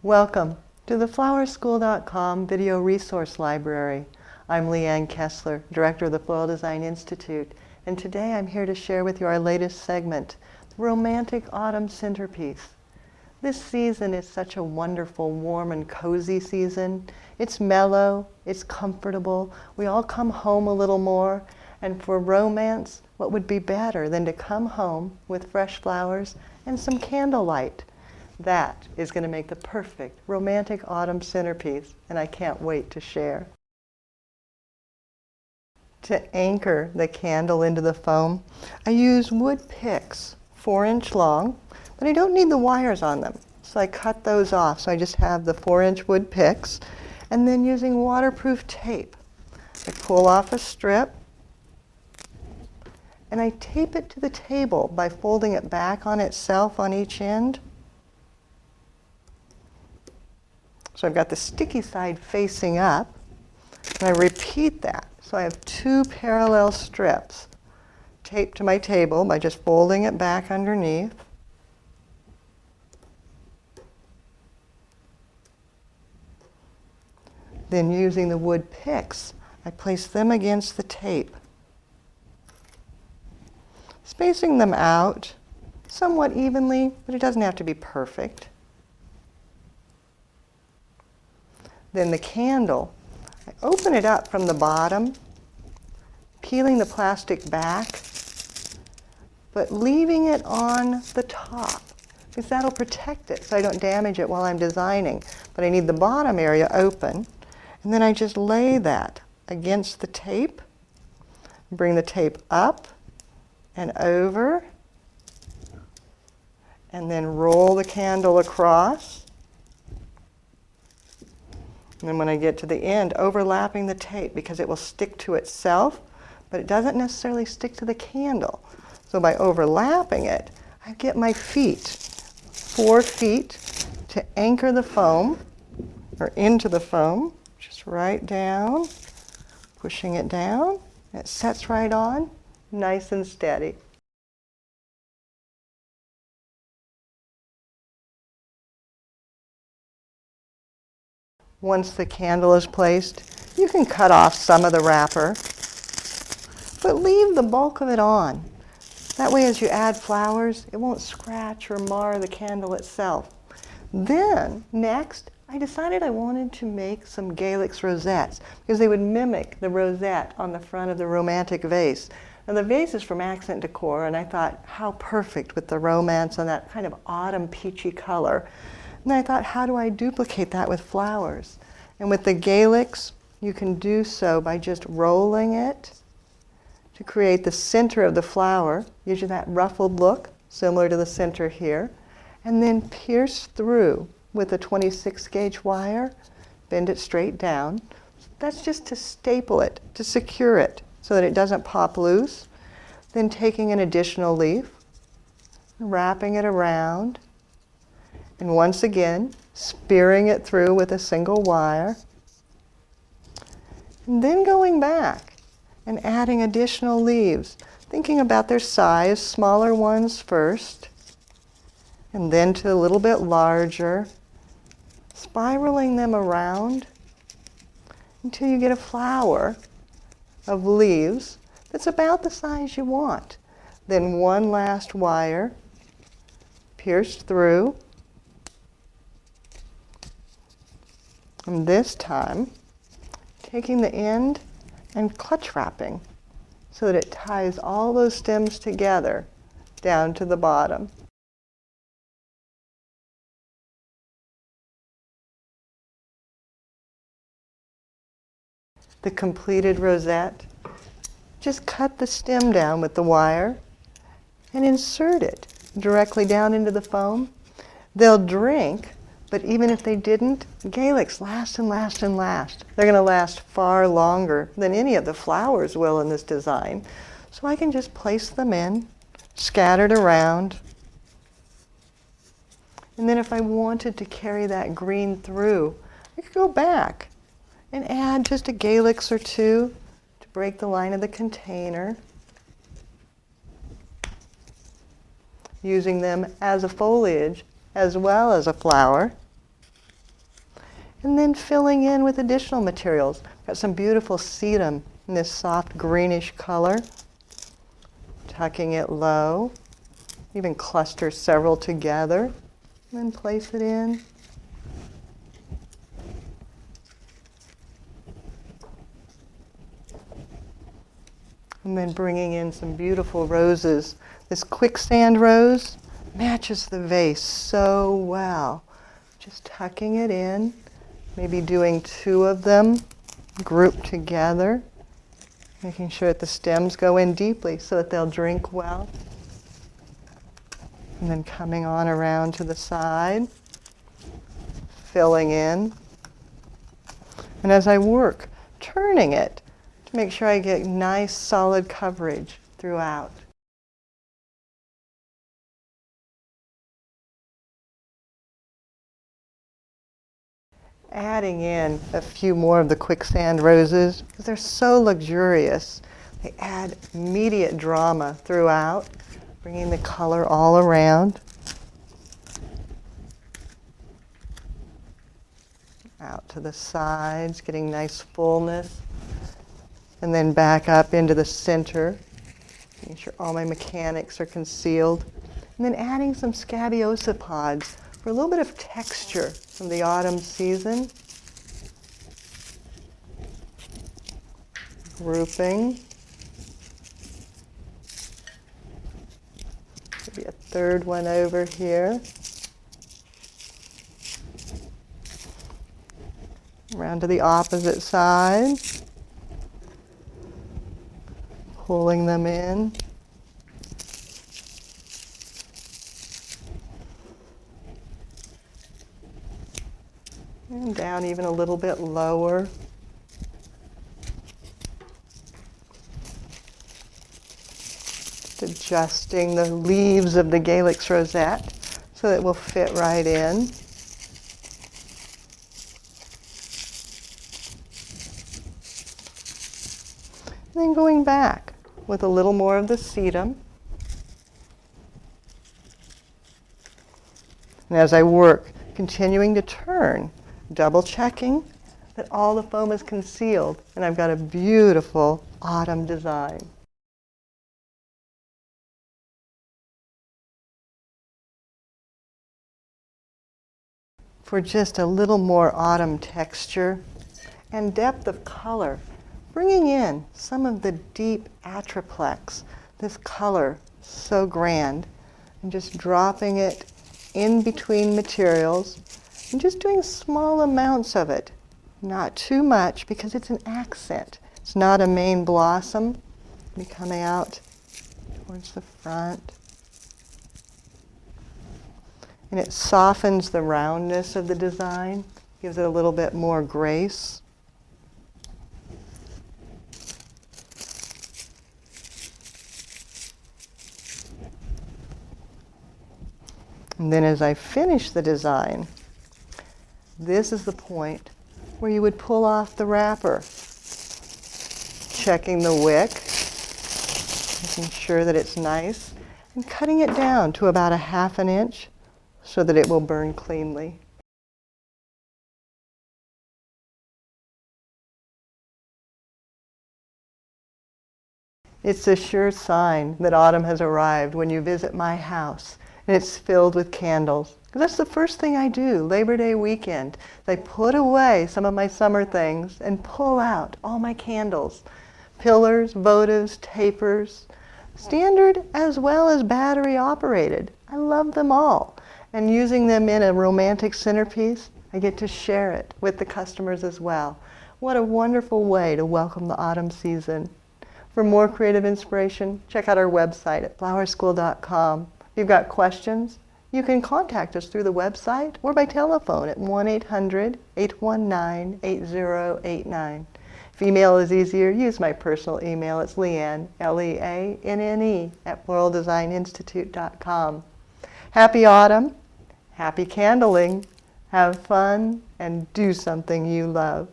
Welcome to the flowerschool.com video resource library. I'm Leanne Kessler, Director of the Floral Design Institute, and today I'm here to share with you our latest segment, the Romantic Autumn Centerpiece. This season is such a wonderful, warm and cozy season. It's mellow, it's comfortable, we all come home a little more, and for romance, what would be better than to come home with fresh flowers and some candlelight? That is going to make the perfect romantic autumn centerpiece, and I can't wait to share. To anchor the candle into the foam, I use wood picks, 4-inch long, but I don't need the wires on them, so I cut those off. So I just have the 4-inch wood picks, and then using waterproof tape, I pull off a strip, and I tape it to the table by folding it back on itself on each end. So I've got the sticky side facing up, and I repeat that. So I have 2 parallel strips taped to my table by just folding it back underneath. Then using the wood picks, I place them against the tape, spacing them out somewhat evenly, but it doesn't have to be perfect. Then the candle, I open it up from the bottom, peeling the plastic back, but leaving it on the top, because that'll protect it so I don't damage it while I'm designing. But I need the bottom area open, and then I just lay that against the tape, bring the tape up and over, and then roll the candle across. And then when I get to the end, overlapping the tape, because it will stick to itself, but it doesn't necessarily stick to the candle. So by overlapping it, I get my feet, 4 feet, to anchor the foam, or into the foam, just right down, pushing it down. It sets right on, nice and steady. Once the candle is placed, you can cut off some of the wrapper, but leave the bulk of it on. That way as you add flowers, it won't scratch or mar the candle itself. Then, next, I decided I wanted to make some Galix rosettes, because they would mimic the rosette on the front of the romantic vase. Now the vase is from Accent Decor, and I thought, how perfect with the romance and that kind of autumn peachy color. And I thought, how do I duplicate that with flowers? And with the Galix, you can do so by just rolling it to create the center of the flower, using that ruffled look, similar to the center here, and then pierce through with a 26 gauge wire, bend it straight down. That's just to staple it, to secure it, so that it doesn't pop loose. Then taking an additional leaf, wrapping it around, and once again, spearing it through with a single wire. And then going back and adding additional leaves, thinking about their size, smaller ones first, and then to a little bit larger, spiraling them around until you get a flower of leaves that's about the size you want. Then one last wire, pierced through, and this time, taking the end and clutch wrapping so that it ties all those stems together down to the bottom. The completed rosette, just cut the stem down with the wire and insert it directly down into the foam. They'll drink, but even if they didn't, Galix last and last and last. They're going to last far longer than any of the flowers will in this design. So I can just place them in, scattered around. And then if I wanted to carry that green through, I could go back and add just a Galix or 2 to break the line of the container, using them as a foliage as well as a flower. and then filling in with additional materials. Got some beautiful sedum in this soft greenish color. Tucking it low. Even cluster several together, and then place it in. And then bringing in some beautiful roses. This quicksand rose matches the vase so well. Just tucking it in, maybe doing 2 of them grouped together, making sure that the stems go in deeply so that they'll drink well. And then coming on around to the side, filling in. And as I work, turning it to make sure I get nice solid coverage throughout. Adding in a few more of the quicksand roses, because they're so luxurious. They add immediate drama throughout, bringing the color all around. Out to the sides, getting nice fullness. And then back up into the center, making sure all my mechanics are concealed. And then adding some scabiosa pods for a little bit of texture from the autumn season. Grouping. Maybe a third one over here. Around to the opposite side. Pulling them in. And down even a little bit lower. Just adjusting the leaves of the Galix rosette so that it will fit right in. And then going back with a little more of the sedum. And as I work, continuing to turn, double checking that all the foam is concealed, and I've got a beautiful autumn design. For just a little more autumn texture and depth of color, bringing in some of the deep atriplex, this color so grand, and just dropping it in between materials and just doing small amounts of it, not too much because it's an accent. It's not a main blossom. Be coming out towards the front. And it softens the roundness of the design, gives it a little bit more grace. And then as I finish the design, this is the point where you would pull off the wrapper, checking the wick, making sure that it's nice, and cutting it down to about 1/2 inch so that it will burn cleanly. It's a sure sign that autumn has arrived when you visit my house and it's filled with candles. That's the first thing I do, Labor Day weekend. I put away some of my summer things and pull out all my candles. Pillars, votives, tapers, standard as well as battery operated. I love them all. And using them in a romantic centerpiece, I get to share it with the customers as well. What a wonderful way to welcome the autumn season. For more creative inspiration, check out our website at flowerschool.com. If you've got questions, you can contact us through the website or by telephone at 1-800-819-8089. If email is easier, use my personal email. It's Leanne, Leanne, at floraldesigninstitute.com. Happy autumn, happy candling, have fun, and do something you love.